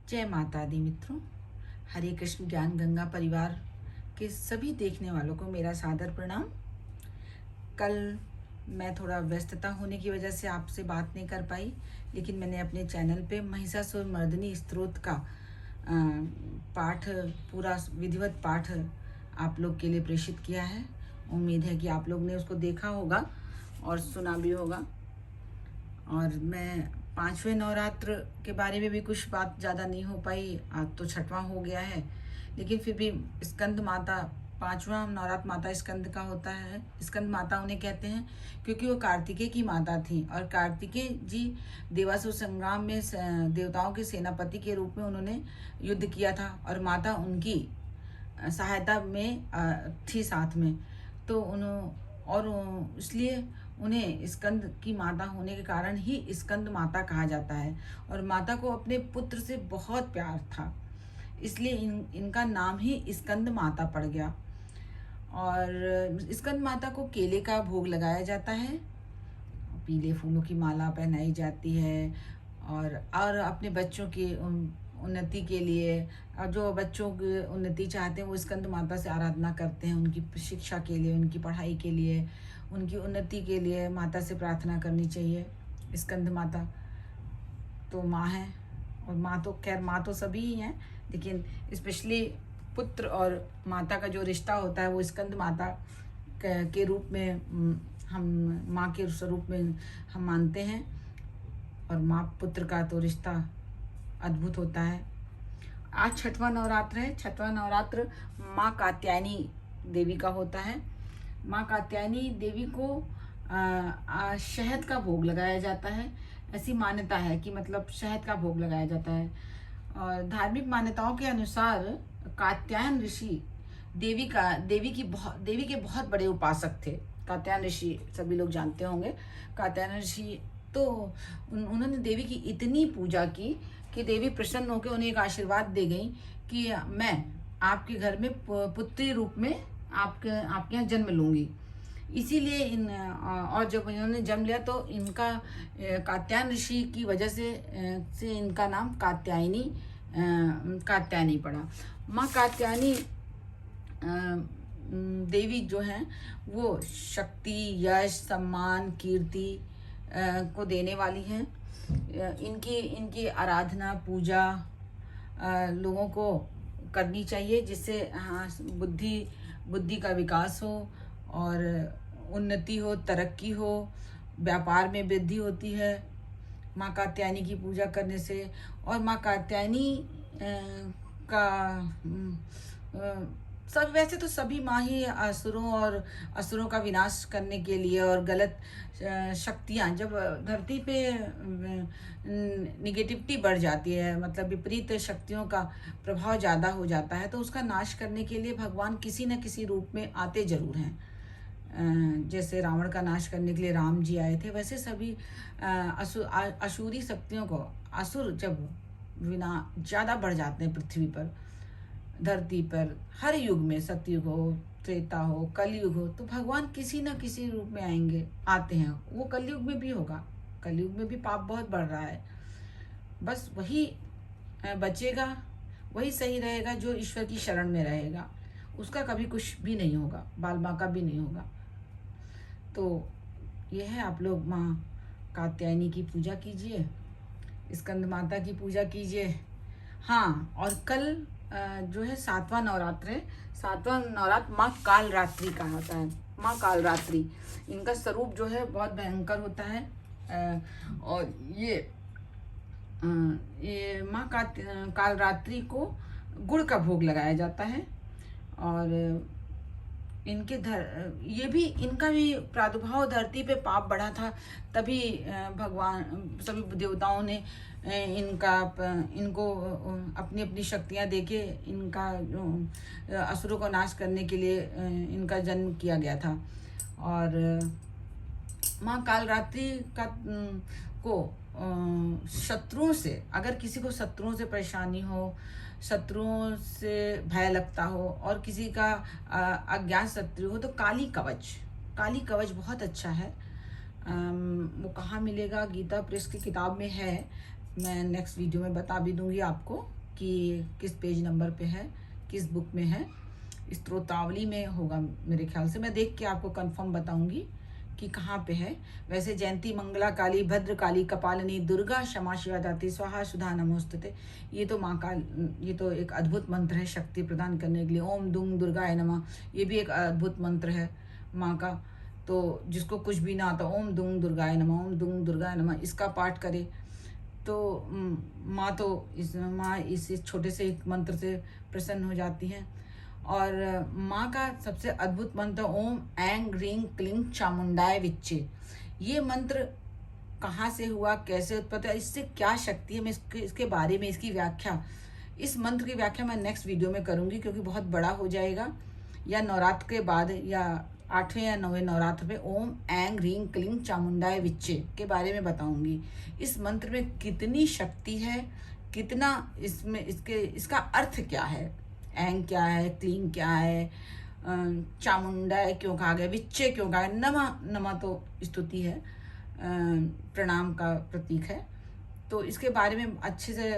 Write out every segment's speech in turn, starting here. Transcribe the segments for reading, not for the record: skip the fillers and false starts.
जय माता दी मित्रों। हरे कृष्ण ज्ञान गंगा परिवार के सभी देखने वालों को मेरा सादर प्रणाम। कल मैं थोड़ा व्यस्तता होने की वजह से आपसे बात नहीं कर पाई, लेकिन मैंने अपने चैनल पे महिषासुर मर्दिनी स्तोत्र का पाठ, पूरा विधिवत पाठ आप लोग के लिए प्रेषित किया है। उम्मीद है कि आप लोग ने उसको देखा होगा और सुना भी होगा। और मैं पांचवें नवरात्र के बारे में भी कुछ बात ज़्यादा नहीं हो पाई, आज तो छठवां हो गया है, लेकिन फिर भी स्कंद माता, पांचवा नवरात्र माता स्कंद का होता है। स्कंद माता उन्हें कहते हैं क्योंकि वो कार्तिकेय की माता थी और कार्तिकेय जी देवासुर संग्राम में देवताओं के सेनापति के रूप में उन्होंने युद्ध किया था और माता उनकी सहायता में थी साथ में। तो इसलिए उन्हें स्कंद की माता होने के कारण ही स्कंद माता कहा जाता है। और माता को अपने पुत्र से बहुत प्यार था, इसलिए इनका नाम ही स्कंद माता पड़ गया। और स्कंद माता को केले का भोग लगाया जाता है, पीले फूलों की माला पहनाई जाती है और अपने बच्चों की उन्नति के लिए, और जो बच्चों की उन्नति चाहते हैं वो स्कंद माता से आराधना करते हैं, उनकी शिक्षा के लिए, उनकी पढ़ाई के लिए, उनकी उन्नति के लिए माता से प्रार्थना करनी चाहिए। स्कंद माता तो माँ है, और माँ तो खैर माँ तो सभी ही हैं, लेकिन स्पेशली पुत्र और माता का जो रिश्ता होता है वो स्कंद माता के रूप में हम माँ के स्वरूप में हम मानते हैं। और माँ पुत्र का तो रिश्ता अद्भुत होता है। आज छठवां नवरात्र है। छठवां नवरात्र माँ कात्यायनी देवी का होता है। माँ कात्यायनी देवी को शहद का भोग लगाया जाता है। ऐसी मान्यता है कि मतलब शहद का भोग लगाया जाता है। और धार्मिक मान्यताओं के अनुसार कात्यायन ऋषि देवी के बहुत बड़े उपासक थे। कात्यायन ऋषि सभी लोग जानते होंगे। कात्यायन ऋषि तो उन्होंने देवी की इतनी पूजा की कि देवी प्रसन्न होकर उन्हें एक आशीर्वाद दे गई कि मैं आपके घर में पुत्री रूप में आपके यहाँ जन्म लूंगी। इसीलिए और जब इन्होंने जन्म लिया तो इनका कात्यायन ऋषि की वजह से इनका नाम कात्यायनी पड़ा। माँ कात्यायनी देवी जो हैं वो शक्ति, यश, सम्मान, कीर्ति को देने वाली हैं। इनकी आराधना, पूजा लोगों को करनी चाहिए, जिससे हाँ बुद्धि का विकास हो और उन्नति हो, तरक्की हो, व्यापार में वृद्धि होती है माँ कात्यायनी की पूजा करने से। और माँ कात्यायनी का सब, वैसे तो सभी माँ ही असुरों का विनाश करने के लिए और गलत शक्तियाँ, जब धरती पे निगेटिविटी बढ़ जाती है, मतलब विपरीत शक्तियों का प्रभाव ज़्यादा हो जाता है, तो उसका नाश करने के लिए भगवान किसी न किसी रूप में आते जरूर हैं। जैसे रावण का नाश करने के लिए राम जी आए थे, वैसे सभी असुरी शक्तियों को, असुर जब ज़्यादा बढ़ जाते हैं पृथ्वी पर, धरती पर, हर युग में, सतयुग हो, त्रेता हो, कलयुग हो, तो भगवान किसी न किसी रूप में आते हैं। वो कलयुग में भी होगा। कलयुग में भी पाप बहुत बढ़ रहा है। बस वही बचेगा, वही सही रहेगा जो ईश्वर की शरण में रहेगा। उसका कभी कुछ भी नहीं होगा, बाल बांका का भी नहीं होगा। तो यह है, आप लोग माँ कात्यायनी की पूजा कीजिए, स्कंद माता की पूजा कीजिए। हाँ, और कल जो है सातवां नवरात्र है। सातवां नवरात्र माँ कालरात्रि का होता है। माँ कालरात्रि, इनका स्वरूप जो है बहुत भयंकर होता है। और ये माँ कालरात्रि को गुड़ का भोग लगाया जाता है। और इनका भी प्रादुर्भाव धरती पे पाप बढ़ा था, तभी भगवान सभी देवताओं ने इनको अपनी अपनी शक्तियाँ देके इनका असुरों को नाश करने के लिए इनका जन्म किया गया था। और माँ कालरात्रि का को शत्रुओं से, अगर किसी को शत्रुओं से परेशानी हो, शत्रुओं से भय लगता हो और किसी का अज्ञात शत्रु हो, तो काली कवच बहुत अच्छा है। वो कहाँ मिलेगा? गीता प्रेस की किताब में है मैं नेक्स्ट वीडियो में बता भी दूंगी आपको कि किस पेज नंबर पे है, किस बुक में है। स्त्रोतावली में होगा मेरे ख्याल से, मैं देख के आपको कंफर्म बताऊंगी कि कहाँ पे है। वैसे जयंती मंगला काली भद्र काली कपालिनी दुर्गा क्षमा शिवा दात्री स्वाहा सुधा नमोस्तुते, ये तो माँ का, ये तो एक अद्भुत मंत्र है शक्ति प्रदान करने के लिए। ओम दुंग दुर्गाय नमः, ये भी एक अद्भुत मंत्र है माँ का। तो जिसको कुछ भी ना आता, ओम दुंग दुर्गाय नमः, ओम दुंग दुर्गाय नमः, इसका पाठ करे तो माँ इस छोटे से एक मंत्र से प्रसन्न हो जाती हैं। और माँ का सबसे अद्भुत मंत्र ओम ऐंग ह्रीं क्लीं चामुंडाय विच्चे। ये मंत्र कहाँ से हुआ, कैसे उत्पत्ति है, इससे क्या शक्ति है, मैं इसके बारे में, इसकी व्याख्या, इस मंत्र की व्याख्या मैं नेक्स्ट वीडियो में करूँगी, क्योंकि बहुत बड़ा हो जाएगा। या नवरात्र के बाद, या 8वें या 9वें नवरात्र पे ओम ऐंग ह्रीं क्लीं चामुंडाय विच्चे के बारे में बताऊंगी। इस मंत्र में कितनी शक्ति है, कितना इसमें इसका अर्थ क्या है, ऐंग क्या है, क्लीं क्या है, चामुंडाय क्यों कहा गया, विच्चे क्यों कहा गया, नमा नमा तो स्तुति है, प्रणाम का प्रतीक है। तो इसके बारे में अच्छे से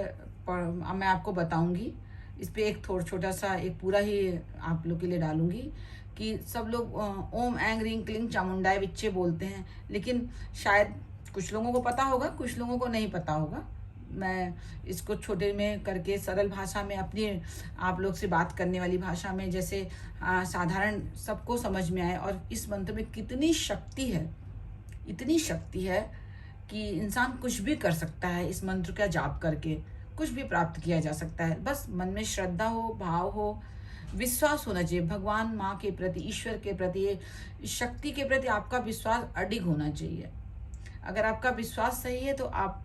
मैं आपको बताऊंगी। इस पे एक छोटा सा एक पूरा ही आप लोग के लिए डालूंगी कि सब लोग ओम ऐंग ह्रीं क्लीं चामुंडाय विच्चे बोलते हैं, लेकिन शायद कुछ लोगों को पता होगा, कुछ लोगों को नहीं पता होगा। मैं इसको छोटे में करके सरल भाषा में, अपनी आप लोग से बात करने वाली भाषा में, जैसे साधारण सबको समझ में आए। और इस मंत्र में कितनी शक्ति है, इतनी शक्ति है कि इंसान कुछ भी कर सकता है। इस मंत्र का जाप करके कुछ भी प्राप्त किया जा सकता है। बस मन में श्रद्धा हो, भाव हो, विश्वास होना चाहिए भगवान माँ के प्रति, ईश्वर के प्रति, शक्ति के प्रति आपका विश्वास अडिग होना चाहिए। अगर आपका विश्वास सही है तो आप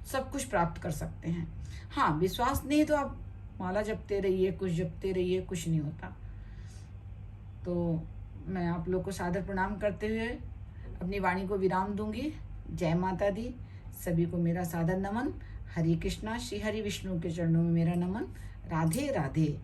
सब कुछ प्राप्त कर सकते हैं। हाँ, विश्वास नहीं है तो आप माला जपते रहिए, कुछ जपते रहिए, कुछ नहीं होता। तो मैं आप लोग को सादर प्रणाम करते हुए अपनी वाणी को विराम दूंगी। जय माता दी, सभी को मेरा सादर नमन। हरे कृष्णा, श्री हरि विष्णु के चरणों में मेरा नमन। राधे राधे।